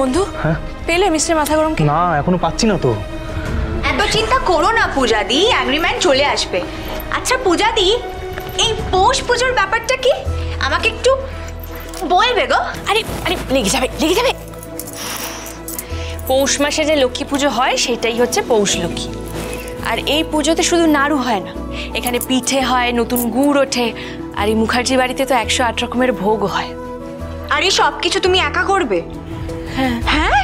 বন্ধু, হ্যাঁ পেলে মিস্টার মাথাগরমকে? না, এখনো পাচ্ছি না তো। এত চিন্তা করো না পূজা দি, অ্যাগ্রিমেন্ট চলে আসবে। আচ্ছা পূজা দি, এই পৌষ পুজোর ব্যাপারটা কি আমাকে একটু বলবে গো? আরে আরে লেগে যাবে লেগে যাবে। পৌষ মাসে যে লক্ষ্মী পুজো হয় সেটাই হচ্ছে পৌষ লক্ষ্মী। আর এই পুজোতে শুধু নাড়ু হয় না, এখানে পিঠে হয়, নতুন গুড় ওঠে, আর এই মুখার্জি বাড়িতে তো 108 রকমের ভোগও হয়। আর এই সব কিছু তুমি একা করবে? হ্যাঁ হ্যাঁ,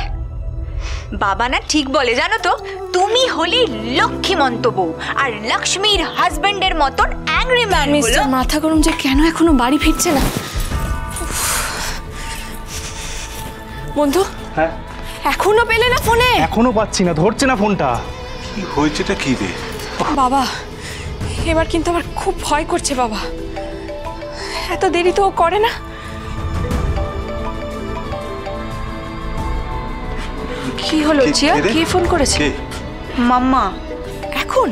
বাবা না ঠিক বলে জানো তো, তুমি হলি লক্ষ্মীমন্ত বউ আর লক্ষ্মীর হাজবেন্ডের মতন অ্যাংরি ম্যান। মিস্টার মাথাগরম যে কেন এখনো বাড়ি ফিরছে না? বন্ধু, হ্যাঁ এখনো পেলে না ফোনে? এখনো পাচ্ছি না, ধরছে না ফোনটা। কি হয়েছেটা কি রে? বাবা, এবার কিন্তু আমার খুব ভয় করছে বাবা। এত দেরি তো ও করে না। কি হলো জিয়া, কে ফোন করেছে? মাম্মা। এখন?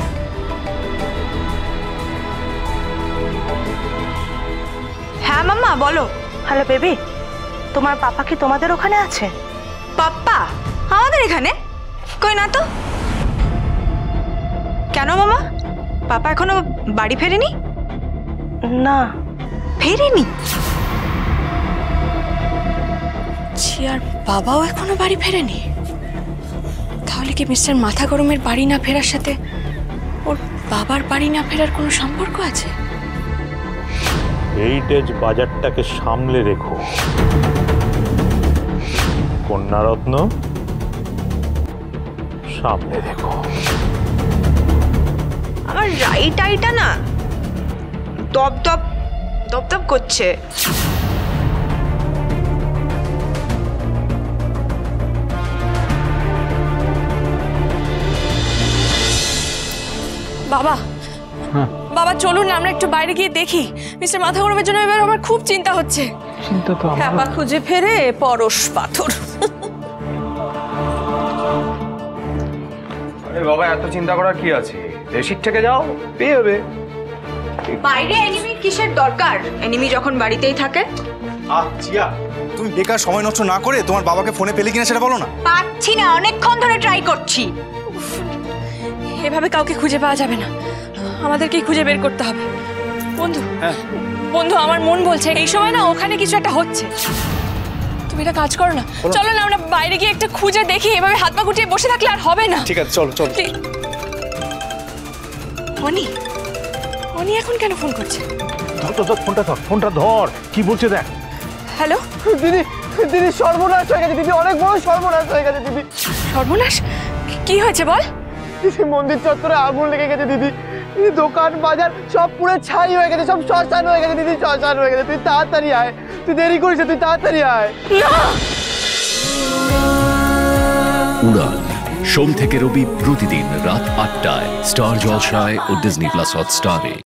হ্যাঁ মাম্মা বলো। হ্যালো বেবি, তোমার পাপা কি তোমাদের ওখানে আছে? পাপ্পা আমাদের এখানে? কই না তো। কেন মামা, পাপা এখনো বাড়ি ফেরেনি? না ফেরেনি? জিয়ার বাবাও এখনো বাড়ি ফেরেনি? তাহলে কি মিস্টার মাথাগরমের বাড়ি না ফেরার সাথে ওর বাবার বাড়ি না ফেরার কোনো সম্পর্ক আছে? হেরিটেজ বাজারটাকে সামলে রেখো কন্যারত্ন, সামলে রেখো। আমার রাইট আইটা না দপ দপ দপ দপ করছে। বাবা, বাবা চলুন না আমরা একটু বাইরে গিয়ে দেখি। মিস্টার মাথাগরমের জন্য এবার আমার খুব চিন্তা হচ্ছে। চিন্তা তো আমার। হ্যাপা খুঁজে ফেরে পরশ পাথর। আরে বাবা, এত চিন্তা করার কি আছে? দেশিক থেকে যাও, পেয়ে যাবে। বাইরে এনিমির কিসের দরকার? এনিমি যখন বাড়িতেই থাকে। চিয়া, তুমি বেকার সময় নষ্ট না করে তোমার বাবাকে ফোনে পেলে কিনা সেটা বলো না। পাচ্ছি না, অনেকক্ষণ ধরে ট্রাই করছি। এভাবে কাউকে খুঁজে পাওয়া যাবে না, আমাদেরকেই খুঁজে বের করতে হবে। বন্ধু, বন্ধু আমার মন বলছে এই সময় না ওখানে কিছু একটা হচ্ছে। তুমি একটা কাজ করো না, চলো না আমরা বাইরে গিয়ে একটা খুঁজে দেখি। এভাবে হাত পা গুটিয়ে বসে থাকলে আর হবে না। ঠিক আছে, চলো চলো। অনি, অনি এখন কেন ফোন করছে? ধর ধর ফোনটা ধর, ফোনটা ধর, কি বলছে দেখ। হ্যালো দিদি, দিদি সর্বনাশ হয়ে গেছে দিদি, অনেক বড় সর্বনাশ হয়ে গেছে দিদি। সর্বনাশ? কি হয়েছে বল? দিদি মন্দির চত্বরে আগুন লেগে গেছে দিদি। দিদি দোকান বাজার সব পুরো ছাই হয়ে গেছে, সব শ্মশান হয়ে গেছে দিদি, শ্মশান হয়ে গেছে। তুই তাড়াতাড়ি আয়, তুই দেরি করিস, তুই তাড়াতাড়ি আয়। উড়ান সোম থেকে রবি প্রতিদিন রাত ৮টায় স্টার জলসায় ও ডিজনি প্লাস হটস্টারে।